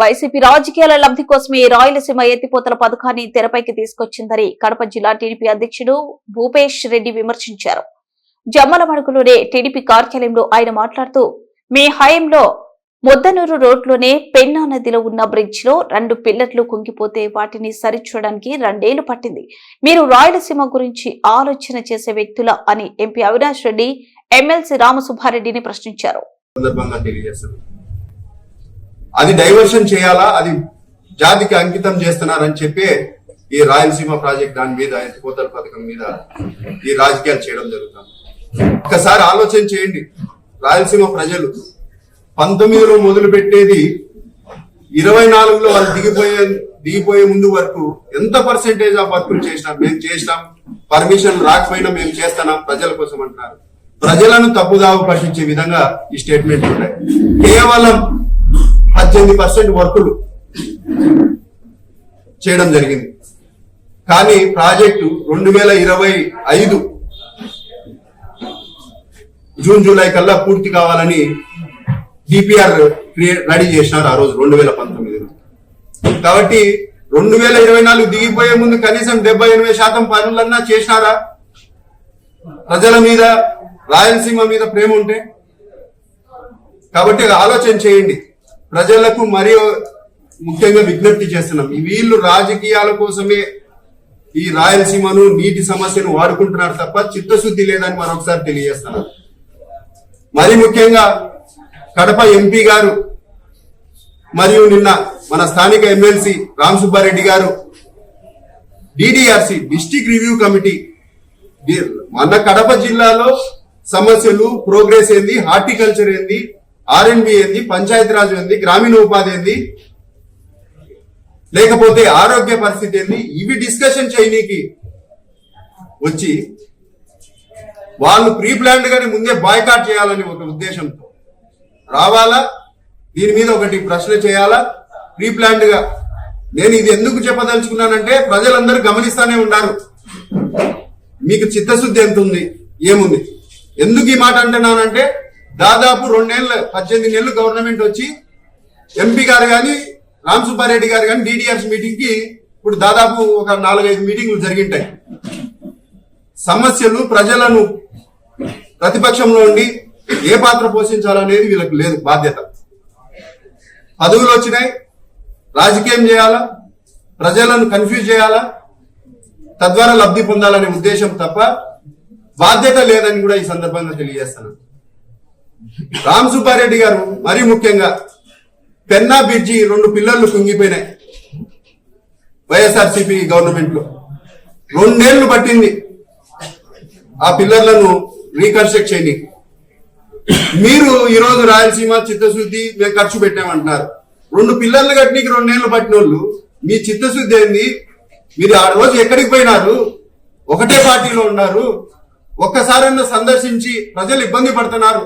YCP రాజకీయాల లబ్ధి కోసమే రాయలసీమ ఎత్తిపోతల పథకాన్ని తెరపైకి తీసుకొచ్చిందని కడప జిల్లా టీడీపీ అధ్యక్షుడు భూపేష్ రెడ్డి విమర్శించారు. జమ్మలమడుగులోని టీడీపీ కార్యాలయంలో ఆయన మాట్లాడుతూ, మీ హయాంలో ముద్దనూరు రోడ్లోనే పెన్నా నదిలో ఉన్న బ్రిడ్జ్ లో 2 పిల్లర్లు కుంగిపోతే వాటిని సరిచూడడానికి 2 ఏళ్లు పట్టింది. మీరు రాయలసీమ గురించి ఆలోచన చేసే వ్యక్తుల అని ఎంపీ అవినాష్ రెడ్డి ఎమ్మెల్సీ రామసుబ్బారెడ్డిని ప్రశ్నించారు. అది డైవర్షన్ చేయాలా, అది జాతికి అంకితం చేస్తున్నారని చెప్పి ఈ రాయలసీమ ప్రాజెక్ట్ దాని మీద ఎత్తిపోతల పథకం మీద ఈ రాజకీయాలు చేయడం జరుగుతుంది. ఒక్కసారి ఆలోచన చేయండి. రాయలసీమ ప్రజలు 19లో మొదలు పెట్టేది 24లో వాళ్ళు దిగిపోయే ముందు వరకు ఎంత పర్సెంటేజ్ ఆఫ్ వర్కులు చేసినారు. మేము చేసినాం, పర్మిషన్ రాకపోయినా మేము చేస్తున్నాం ప్రజల కోసం అంటున్నారు. ప్రజలను తప్పుదావు పట్టించే విధంగా ఈ స్టేట్మెంట్ ఉంటాయి. కేవలం 18% వర్కులు చేయడం జరిగింది. కానీ ప్రాజెక్టు 2025 జూన్ జూలై కల్లా పూర్తి కావాలని డిపిఆర్ రెడీ చేసినారు ఆ రోజు 2019. కాబట్టి 2024 దిగిపోయే ముందు కనీసం 70-80% పనులన్నా చేసినారా? ప్రజల మీద, రాయలసీమ మీద ప్రేమ ఉంటే. కాబట్టి ఆలోచన చేయండి. ప్రజలకు మరీ ముఖ్యంగా విజ్ఞప్తి చేస్తున్నాం, వీళ్ళు రాజకీయాల కోసమే ఈ రాయలసీమను, నీటి సమస్యను వాడుకుంటున్నారు తప్ప చిత్తశుద్ధి లేదని మరొకసారి తెలియజేస్తున్నారు. మరి ముఖ్యంగా కడప ఎంపీ గారు మరియు నిన్న మన స్థానిక ఎమ్మెల్సీ రామసుబ్బారెడ్డి గారు డిడిఆర్సి డిస్ట్రిక్ట్ రివ్యూ కమిటీ మన కడప జిల్లాలో సమస్యలు, ప్రోగ్రెస్ ఏంది, హార్టికల్చర్ ఏంది, ఆర్ఎండ్బి ఏంది, పంచాయతీరాజ్ ఏంది, గ్రామీణ ఉపాధి ఏంది, లేకపోతే ఆరోగ్య పరిస్థితి ఏంది, ఇవి డిస్కషన్ చేయనీకి వచ్చి వాళ్ళు ప్రీ ప్లాన్డ్ గానే ముందే బాయ్కాట్ చేయాలని ఒక ఉద్దేశంతో రావాలా, దీని మీద ఒకటి ప్రశ్న చేయాలా ప్రీ ప్లాన్డ్ గా. నేను ఇది ఎందుకు చెప్పదలుచుకున్నానంటే ప్రజలందరూ గమనిస్తానే ఉన్నారు. మీకు చిత్తశుద్ధి ఎంత ఉంది, ఏముంది. ఎందుకు ఈ మాట అంటున్నానంటే దాదాపు 18 నెలలు గవర్నమెంట్ వచ్చి ఎంపీ గారు కానీ, రామసుబ్బారెడ్డి గారు కానీ డిడిఆర్స్ మీటింగ్ కి ఇప్పుడు దాదాపు ఒక 4-5 మీటింగ్లు జరిగింటాయి. సమస్యలు, ప్రజలను ప్రతిపక్షంలో ఉండి ఏ పాత్ర పోషించాలనేది వీళ్ళకి లేదు బాధ్యత. పదవులు వచ్చినాయి, రాజకీయం చేయాలా, ప్రజలను కన్ఫ్యూజ్ చేయాలా, తద్వారా లబ్ధి పొందాలనే ఉద్దేశం తప్ప బాధ్యత లేదని కూడా ఈ సందర్భంగా తెలియజేస్తున్నాను. రామసుబ్బారెడ్డి గారు మరీ ముఖ్యంగా పెన్నా బ్రిడ్జి 2 పిల్లర్లు కుంగిపోయినాయి వైఎస్ఆర్సీపీ గవర్నమెంట్ లో. 2 ఏళ్లు పట్టింది ఆ పిల్లర్లను రీకన్స్ట్రక్ట్ చేయని. మీరు ఈరోజు రాయలసీమ చిత్తశుద్ధి మేము ఖర్చు పెట్టామంటున్నారు. 2 పిల్లర్లు కట్టినీకి 2 ఏళ్లు పట్టిన వాళ్ళు మీ చిత్తశుద్ధి ఏంది? మీరు ఆ రోజు ఎక్కడికి పోయినారు? ఒకటే పార్టీలో ఉన్నారు. ఒక్కసారన్నా సందర్శించి ప్రజలు ఇబ్బంది పడుతున్నారు,